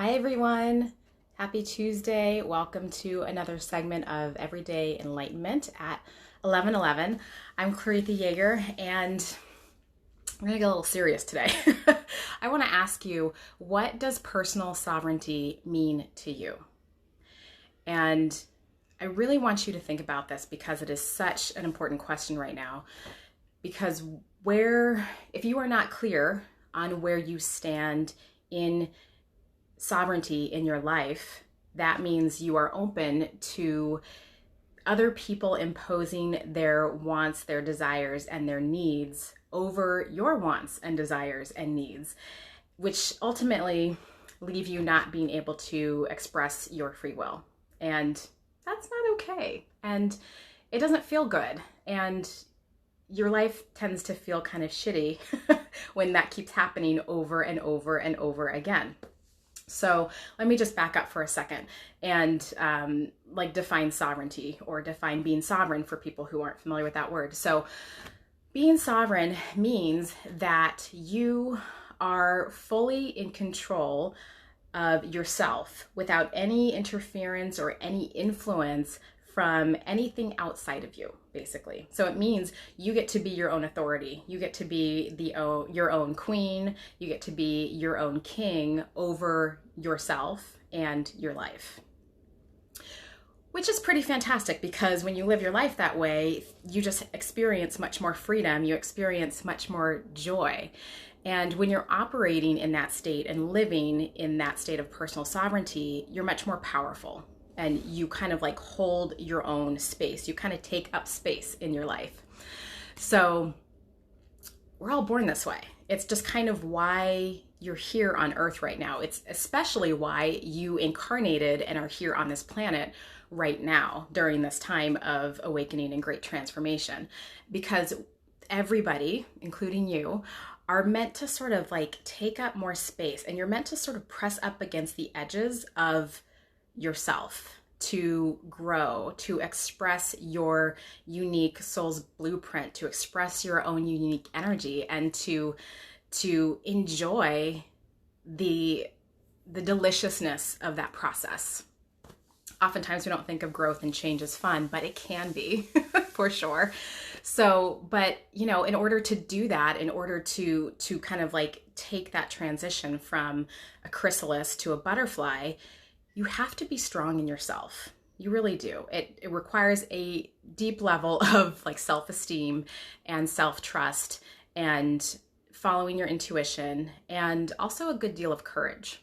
Hi everyone, happy Tuesday. Welcome to another segment of Everyday Enlightenment at 11:11. I'm Coretha Yeager and I'm gonna get a little serious today. I want to ask you, what does personal sovereignty mean to you? And I really want you to think about this because it is such an important question right now. Because if you are not clear on where you stand in sovereignty in your life, that means you are open to other people imposing their wants, their desires, and their needs over your wants and desires and needs, which ultimately leave you not being able to express your free will. And that's not okay. And it doesn't feel good. And your life tends to feel kind of shitty when that keeps happening over and over and over again. So let me just back up for a second and define sovereignty, or define being sovereign for people who aren't familiar with that word. So being sovereign means that you are fully in control of yourself without any interference or any influence from anything outside of you, basically. So it means you get to be your own authority. You get to be your own queen. You get to be your own king over yourself and your life. Which is pretty fantastic, because when you live your life that way, you just experience much more freedom. You experience much more joy. And when you're operating in that state and living in that state of personal sovereignty, you're much more powerful. And you kind of hold your own space. You kind of take up space in your life. So we're all born this way. It's just kind of why you're here on Earth right now. It's especially why you incarnated and are here on this planet right now during this time of awakening and great transformation. Because everybody, including you, are meant to sort of take up more space, and you're meant to sort of press up against the edges of yourself to grow, to express your unique soul's blueprint, to express your own unique energy, and to enjoy the deliciousness of that process. Oftentimes we don't think of growth and change as fun, but it can be for sure. So, but in order to do that, in order to kind of take that transition from a chrysalis to a butterfly, you have to be strong in yourself. You really do. It requires a deep level of self-esteem and self-trust and following your intuition, and also a good deal of courage.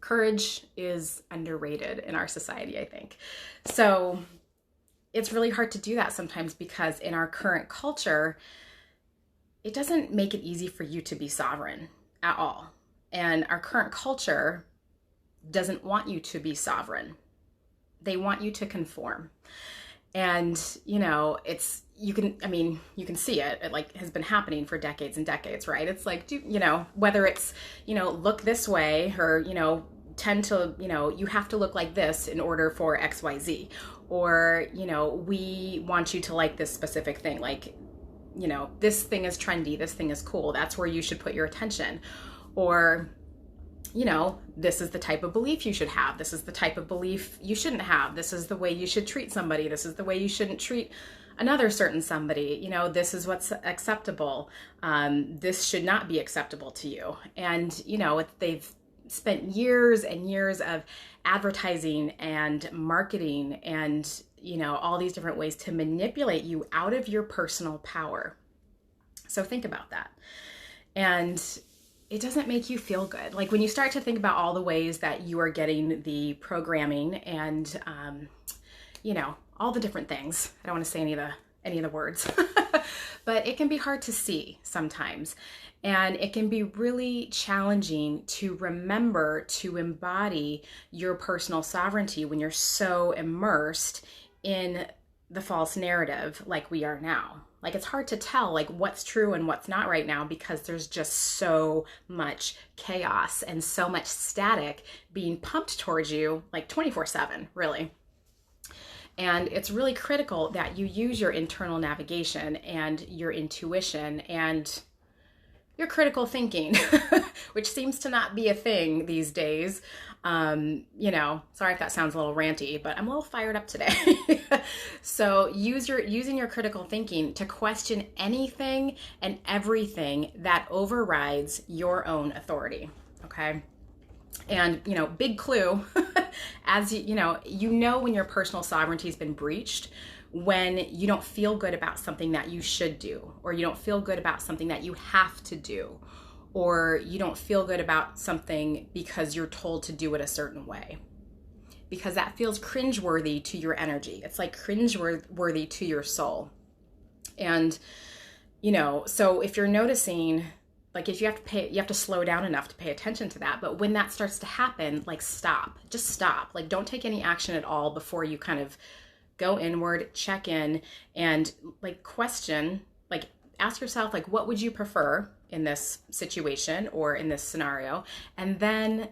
Courage is underrated in our society, I think. So it's really hard to do that sometimes, because in our current culture, it doesn't make it easy for you to be sovereign at all. And our current culture doesn't want you to be sovereign. They want you to conform. And, you can see it. It has been happening for decades and decades, right? It's whether it's, look this way, or, tend to, you have to look like this in order for XYZ, or, we want you to like this specific thing. This thing is trendy, this thing is cool. That's where you should put your attention. Or, this is the type of belief you should have. This is the type of belief you shouldn't have. This is the way you should treat somebody. This is the way you shouldn't treat another certain somebody. This is what's acceptable. This should not be acceptable to you. And, they've spent years and years of advertising and marketing and, all these different ways to manipulate you out of your personal power. So think about that. And it doesn't make you feel good. When you start to think about all the ways that you are getting the programming and, all the different things. I don't want to say any of the words, but it can be hard to see sometimes. And it can be really challenging to remember to embody your personal sovereignty when you're so immersed in the false narrative like we are now. It's hard to tell what's true and what's not right now, because there's just so much chaos and so much static being pumped towards you 24/7, really. And it's really critical that you use your internal navigation and your intuition and your critical thinking, which seems to not be a thing these days. Sorry if that sounds a little ranty, but I'm a little fired up today. So using your critical thinking to question anything and everything that overrides your own authority. Okay. And, big clue, as you know when your personal sovereignty has been breached, when you don't feel good about something that you should do, or you don't feel good about something that you have to do, or you don't feel good about something because you're told to do it a certain way, because that feels cringeworthy to your energy. It's like cringeworthy to your soul. And, so if you're noticing, like if you have to slow down enough to pay attention to that. But when that starts to happen, like just stop. Like don't take any action at all before you kind of go inward, check in, and like question, like ask yourself, like, what would you prefer in this situation or in this scenario? And then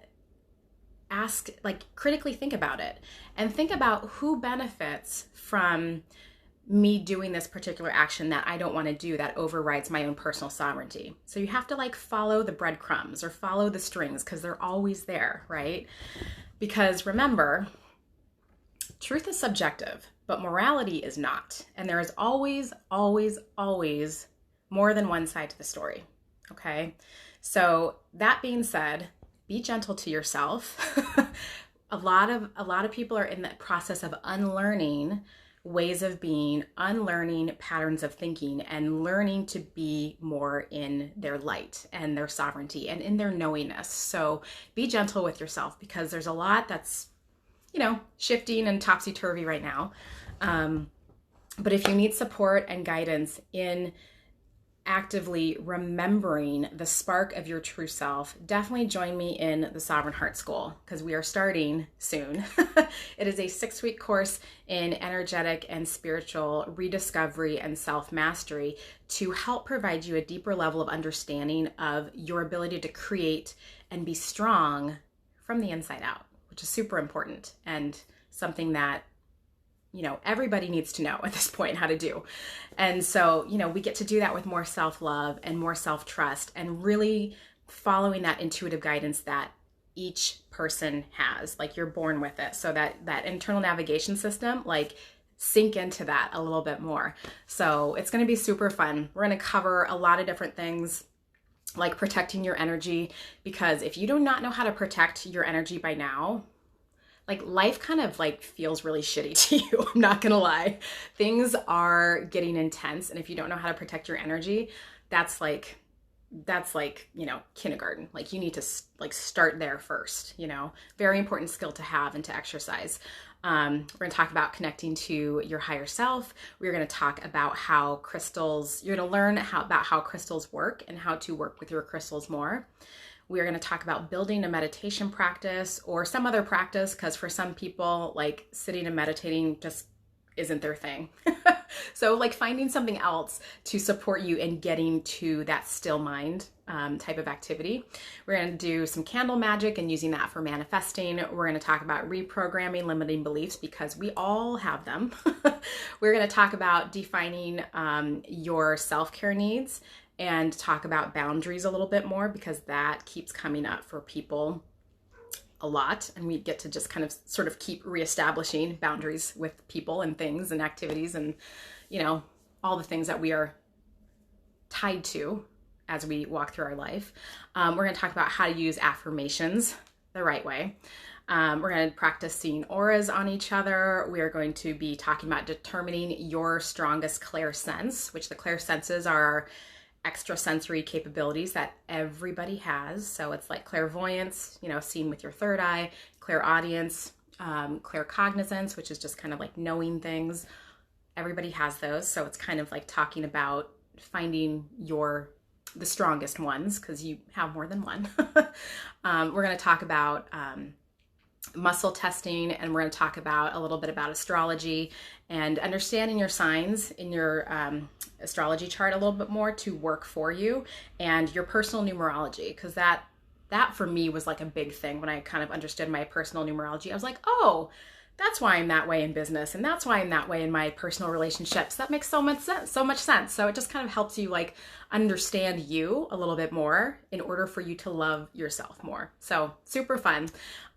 ask, like critically think about it and think about who benefits from me doing this particular action that I don't want to do, that overrides my own personal sovereignty. So you have to like follow the breadcrumbs or follow the strings, because they're always there, right? Because remember, truth is subjective, but morality is not. And there is always, always, always more than one side to the story. Okay. So that being said, be gentle to yourself. A lot of people are in the process of unlearning ways of being, unlearning patterns of thinking, and learning to be more in their light and their sovereignty and in their knowingness. So be gentle with yourself, because there's a lot that's, shifting and topsy-turvy right now. But if you need support and guidance in actively remembering the spark of your true self, definitely join me in the Sovereign Heart School, because we are starting soon. It is a 6-week course in energetic and spiritual rediscovery and self-mastery to help provide you a deeper level of understanding of your ability to create and be strong from the inside out, which is super important and something that everybody needs to know at this point how to do. And so, we get to do that with more self-love and more self-trust, and really following that intuitive guidance that each person has. Like you're born with it. So that internal navigation system, like sink into that a little bit more. So it's going to be super fun. We're going to cover a lot of different things, like protecting your energy, because if you do not know how to protect your energy by now, like life kind of like feels really shitty to you. I'm not gonna lie. Things are getting intense. And if you don't know how to protect your energy, that's like, kindergarten. Like you need to like start there first, very important skill to have and to exercise. We're going to talk about connecting to your higher self. We're going to talk about how crystals, you're going to learn about how crystals work and how to work with your crystals more. We are going to talk about building a meditation practice or some other practice, because for some people, like sitting and meditating just isn't their thing. So like finding something else to support you in getting to that still mind type of activity. We're going to do some candle magic and using that for manifesting. We're going to talk about reprogramming limiting beliefs, because we all have them. We're going to talk about defining your self-care needs, and talk about boundaries a little bit more, because that keeps coming up for people a lot. And we get to just kind of sort of keep reestablishing boundaries with people and things and activities and, all the things that we are tied to as we walk through our life. We're going to talk about how to use affirmations the right way. We're going to practice seeing auras on each other. We are going to be talking about determining your strongest clairsense, which the clairsenses are extrasensory capabilities that everybody has. So it's like clairvoyance, seeing with your third eye, clairaudience, claircognizance, which is just kind of like knowing things. Everybody has those. So it's kind of like talking about finding the strongest ones, because you have more than one. We're going to talk about muscle testing, and we're going to talk about a little bit about astrology and understanding your signs in your astrology chart a little bit more to work for you, and your personal numerology, because that for me was like a big thing when I kind of understood my personal numerology. I was like, oh, that's why I'm that way in business, and that's why I'm that way in my personal relationships. That makes so much sense. So it just kind of helps you like understand you a little bit more in order for you to love yourself more. So super fun.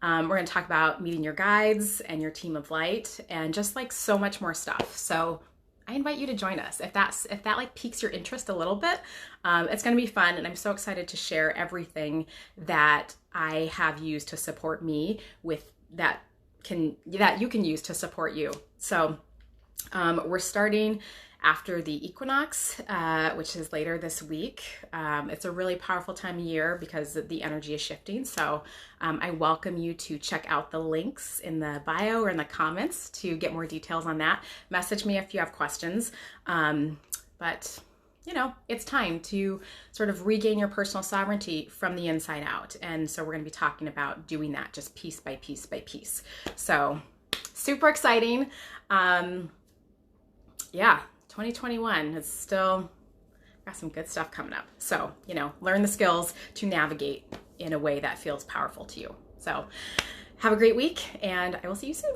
We're going to talk about meeting your guides and your team of light and just like so much more stuff. So I invite you to join us. If that like piques your interest a little bit, it's going to be fun. And I'm so excited to share everything that I have used to support me with that you can use to support you. So we're starting after the equinox, which is later this week. It's a really powerful time of year because the energy is shifting. So I welcome you to check out the links in the bio or in the comments to get more details on that. Message me if you have questions. But you know, it's time to sort of regain your personal sovereignty from the inside out. And so we're going to be talking about doing that just piece by piece by piece. So super exciting. Yeah, 2021 is still got some good stuff coming up. So, you know, learn the skills to navigate in a way that feels powerful to you. So have a great week, and I will see you soon.